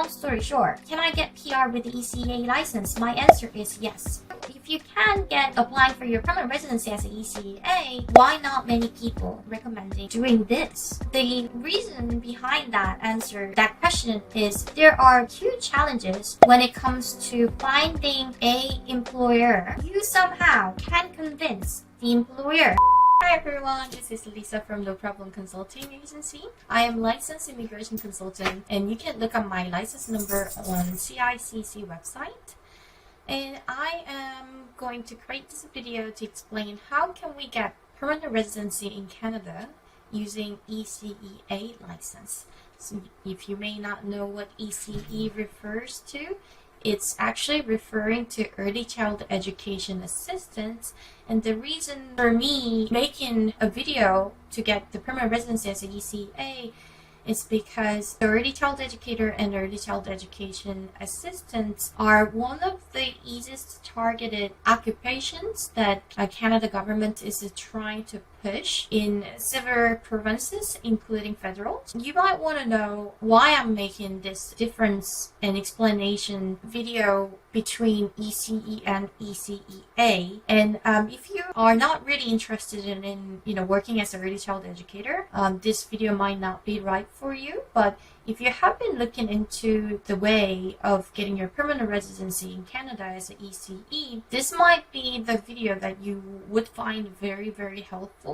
long story short, can I get PR with the ECEA license? My answer is yes. If you can get applying for your permanent residency as an ECEA, why not many people recommending doing this? The reason behind that question is there are two challenges when it comes to finding a employer. You somehow can convince the employer. Hi everyone, this is Lisa from No Problem Consulting Agency. I am licensed immigration consultant and you can look up my license number on CICC website. And I am going to create this video to explain how can we get permanent residency in Canada using ECEA license. So if you may not know what ECE refers to, it's actually referring to Early Child Education Assistance. And the reason for me making a video to get the permanent residency as an ECEA is because the Early Child Educator and Early Child Education Assistants are one of the easiest targeted occupations that Canada government is trying to push in several provinces, including federal. You might want to know why I'm making this difference and explanation video between ECE and ECEA. And if you are not really interested in working as an early child educator, this video might not be right for you. But if you have been looking into the way of getting your permanent residency in Canada as an ECE, this might be the video that you would find very, very helpful.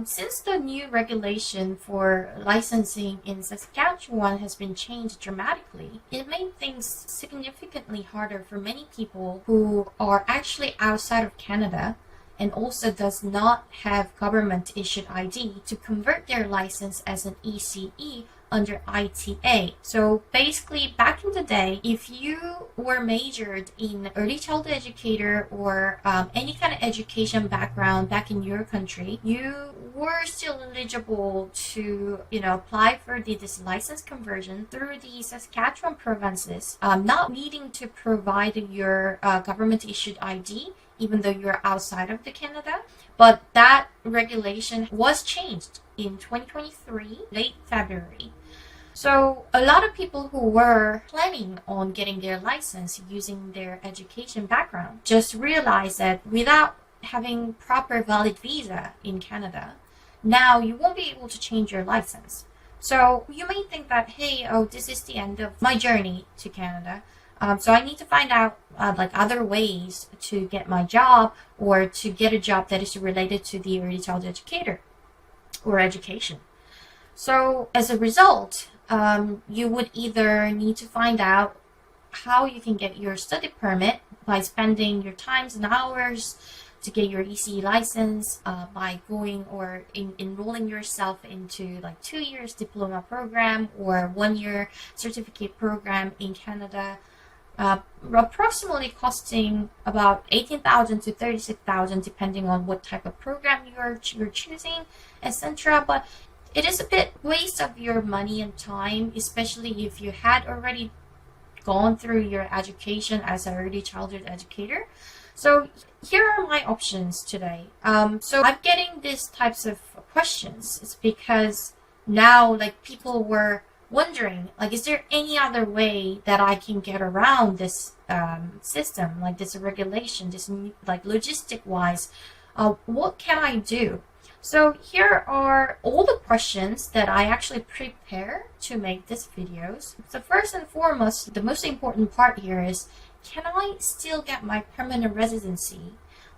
Since the new regulation for licensing in Saskatchewan has been changed dramatically, it made things significantly harder for many people who are actually outside of Canada and also does not have government-issued ID to convert their license as an ECE under ITA. So basically, back in the day, if you were majored in early child educator or any kind of education background back in your country, you were still eligible to apply for this license conversion through the Saskatchewan provinces, not needing to provide your government issued ID even though you're outside of the Canada. But that regulation was changed in 2023, late February. So a lot of people who were planning on getting their license using their education background just realized that without having proper valid visa in Canada, now you won't be able to change your license. So you may think that, hey, this is the end of my journey to Canada. So I need to find out other ways to get my job or to get a job that is related to the early child educator or education. So as a result, you would either need to find out how you can get your study permit by spending your times and hours to get your ECE license by going or enrolling yourself into 2 years diploma program or 1 year certificate program in Canada. Approximately costing about $18,000 to $36,000 depending on what type of program you're choosing, etc. But it is a bit waste of your money and time, especially if you had already gone through your education as an early childhood educator. So here are my options today. So I'm getting these types of questions. It's because now people were wondering, is there any other way that I can get around this system, this regulation, this logistic wise, what can I do? So here are all the questions that I actually prepare to make these videos. So first and foremost, the most important part here is, can I still get my permanent residency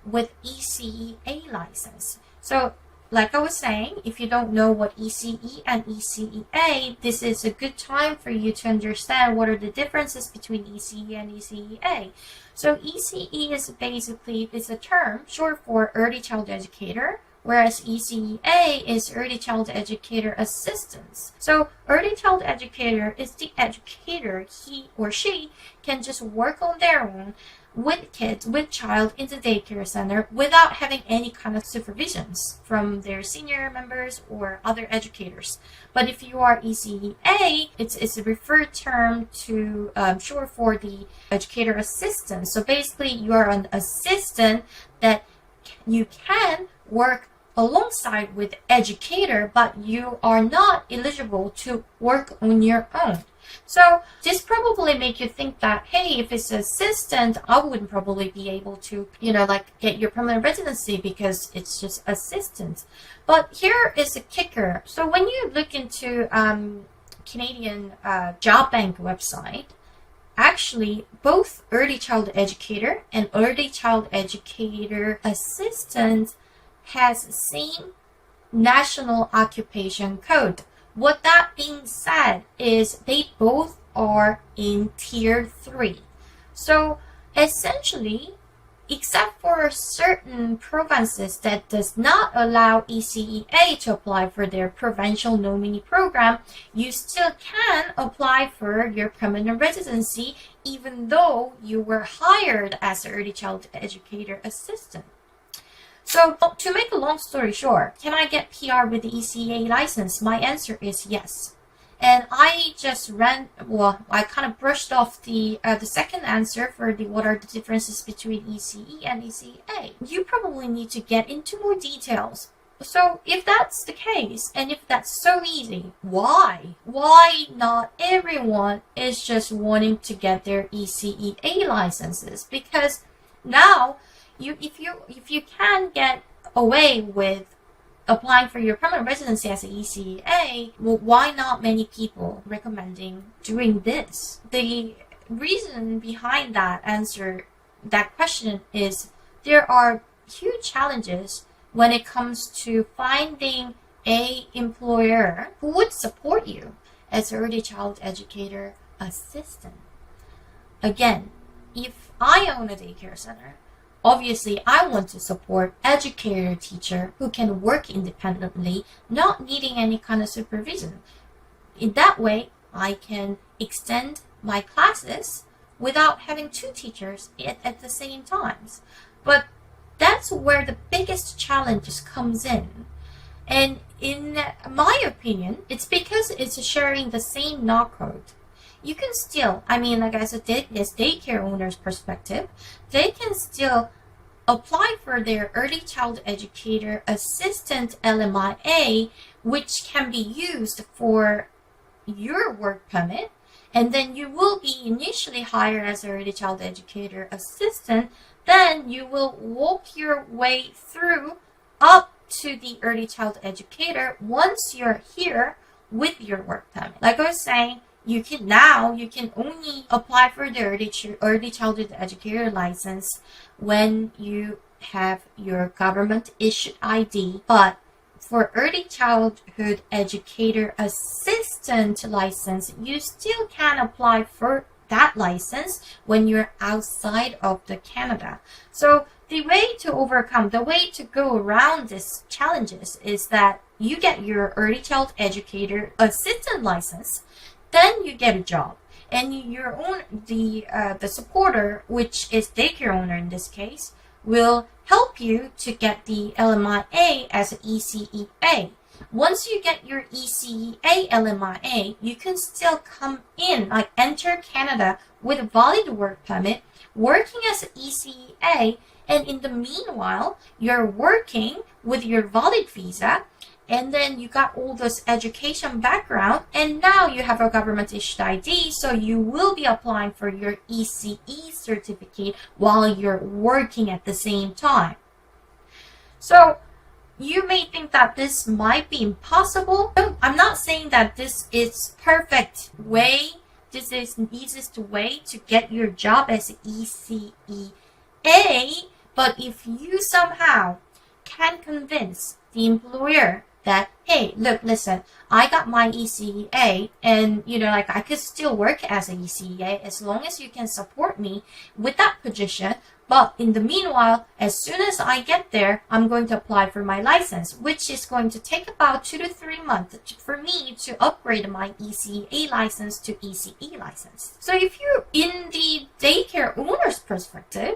with ECEA license? So like I was saying, if you don't know what ECE and ECEA, this is a good time for you to understand what are the differences between ECE and ECEA. So ECE is basically, it's a term short for Early Child Educator, whereas ECEA is Early Child Educator Assistance. So Early Child Educator is the educator, he or she can just work on their own with kids, with child in the daycare center without having any kind of supervisions from their senior members or other educators. But if you are ECEA, it's a referred term to short for the educator assistant. So basically you are an assistant that you can work alongside with educator, but you are not eligible to work on your own. So this probably make you think that, hey, if it's assistant, I wouldn't probably be able to, get your permanent residency because it's just assistant. But here is the kicker. So when you look into Canadian job bank website, actually both early child educator and early child educator assistant has the same national occupation code. What that being said is they both are in tier 3. So essentially, except for certain provinces that does not allow ECEA to apply for their provincial nominee program, you still can apply for your permanent residency even though you were hired as an early child educator assistant. So to make a long story short, can I get PR with the ECEA license? My answer is yes. And I just I kind of brushed off the second answer for what are the differences between ECE and ECEA. You probably need to get into more details. So if that's the case, and if that's so easy, why? Why not everyone is just wanting to get their ECEA licenses? Because now, if you can get away with applying for your permanent residency as an ECEA, well, why not many people recommending doing this? The reason behind that question is there are huge challenges when it comes to finding a employer who would support you as an early child educator assistant. Again, if I own a daycare center, obviously, I want to support educator teacher who can work independently, not needing any kind of supervision. In that way, I can extend my classes without having 2 teachers at the same times. But that's where the biggest challenge comes in. And in my opinion, it's because it's sharing the same NOC code. You can still, as daycare owner's perspective, they can still apply for their early child educator assistant LMIA, which can be used for your work permit, and then you will be initially hired as an early child educator assistant. Then you will walk your way through up to the early child educator once you're here with your work permit. Like I was saying, you can only apply for the early childhood educator license when you have your government issued ID. But for early childhood educator assistant license, you still can apply for that license when you're outside of the Canada. So the way to go around these challenges is that you get your early child educator assistant license, then you get a job, and the supporter, which is daycare owner in this case, will help you to get the LMIA as an ECEA. Once you get your ECEA LMIA, you can still come in, enter Canada with a valid work permit, working as an ECEA, and in the meanwhile, you're working with your valid visa, and then you got all this education background, and now you have a government issued ID, so you will be applying for your ECE certificate while you're working at the same time. So you may think that this might be impossible. I'm not saying that this is perfect way. This is the easiest way to get your job as ECEA. But if you somehow can convince the employer that, hey, look, listen, I got my ECEA, and I could still work as an ECEA as long as you can support me with that position. But in the meanwhile, as soon as I get there, I'm going to apply for my license, which is going to take about 2 to 3 months for me to upgrade my ECEA license to ECE license. So if you're in the daycare owner's perspective,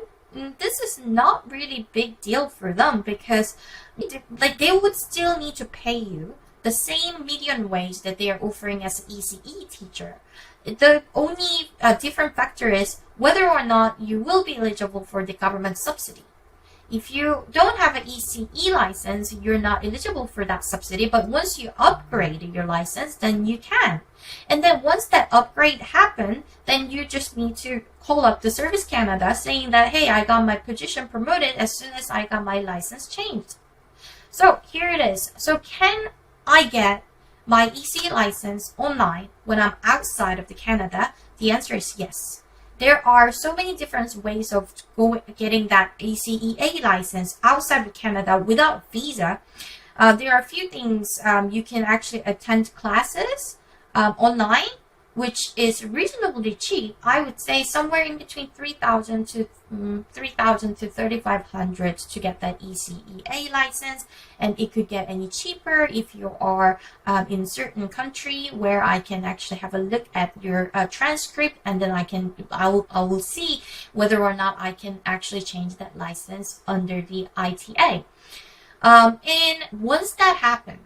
this is not really big deal for them, because they would still need to pay you the same median wage that they are offering as an ECE teacher. The only different factor is whether or not you will be eligible for the government subsidy. if you don't have an ECE license, you're not eligible for that subsidy. But once you upgrade your license, then you can. And then once that upgrade happened, then you just need to call up the Service Canada saying that, hey, I got my position promoted as soon as I got my license changed. So here it is. So can I get my ECE license online when I'm outside of Canada? The answer is yes. There are so many different ways of getting that ECEA license outside of Canada without visa. There are a few things. You can actually attend classes online, which is reasonably cheap. I would say somewhere in between $3,000 to $3,500 to get that ECEA license, and it could get any cheaper if you are in certain country where I can actually have a look at your transcript, and then I will see whether or not I can actually change that license under the ITA. And once that happens,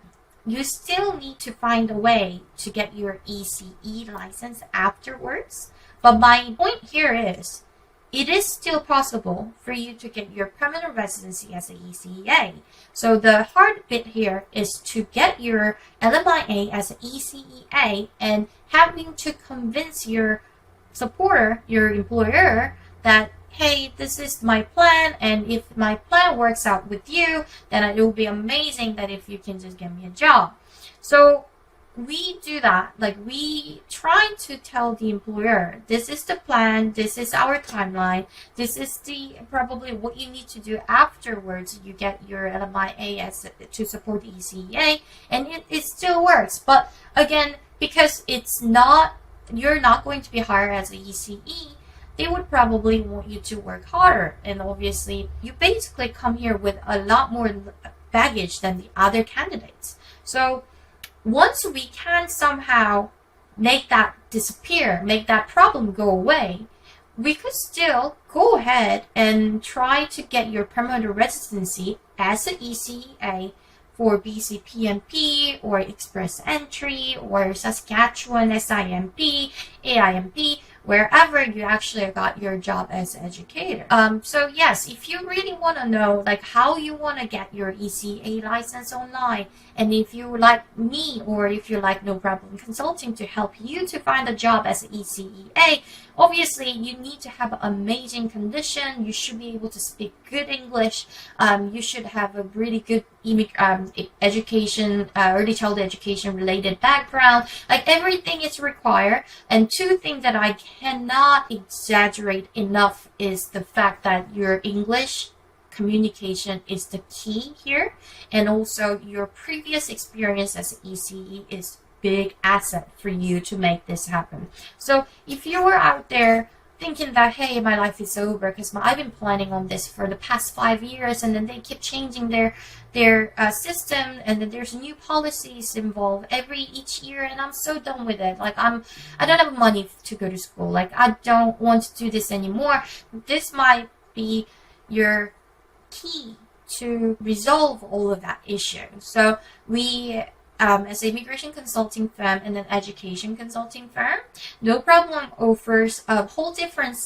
you still need to find a way to get your ECE license afterwards. But my point here is, it is still possible for you to get your permanent residency as an ECEA. So the hard bit here is to get your LMIA as an ECEA and having to convince your supporter, your employer, that hey, this is my plan, and if my plan works out with you, then it will be amazing that if you can just get me a job. So we do that. Like, we try to tell the employer, this is the plan, this is our timeline, this is probably what you need to do afterwards. You get your LMIA to support the ECEA, and it still works. But again, because you're not going to be hired as an ECE, they would probably want you to work harder. And obviously, you basically come here with a lot more baggage than the other candidates. So once we can somehow make that disappear, make that problem go away, we could still go ahead and try to get your permanent residency as an ECEA for BC PNP or Express Entry or Saskatchewan SIMP, AIMP, wherever you actually got your job as an educator. So yes, if you really want to know like how you want to get your ECEA license online, and if you like me or if you like No Problem Consulting to help you to find a job as an ECEA, obviously you need to have an amazing condition. You should be able to speak good English. You should have a really good education, early childhood education related background. Like, everything is required. And two things that I cannot exaggerate enough is the fact that your English communication is the key here, and also your previous experience as an ECE is big asset for you to make this happen. So if you were out there thinking that, hey, my life is over because I've been planning on this for the past 5 years, and then they keep changing their system, and then there's new policies involved each year, and I'm so done with it. Like, I don't have money to go to school. Like, I don't want to do this anymore. This might be your key to resolve all of that issue. So we, as an immigration consulting firm and an education consulting firm, No Problem offers a whole different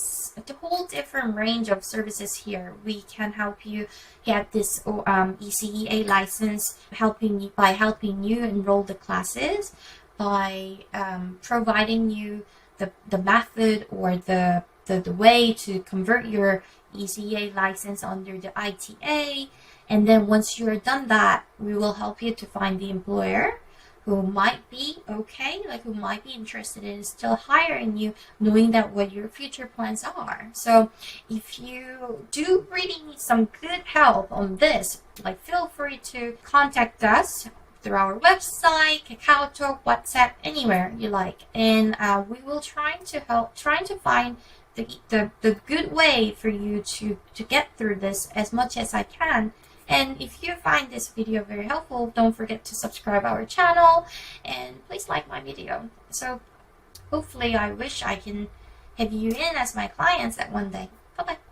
range of services here. We can help you get this ECEA license, by helping you enroll the classes, by providing you the method or the way to convert your ECEA license under the ITA. And then once you're done that, we will help you to find the employer who might be okay, like who might be interested in still hiring you, knowing that what your future plans are. So if you do really need some good help on this, like, feel free to contact us through our website, KakaoTalk, WhatsApp, anywhere you like. And we will try to find the good way for you to get through this as much as I can. And if you find this video very helpful, don't forget to subscribe our channel and please like my video. So hopefully, I wish I can have you in as my clients at one day. Bye bye.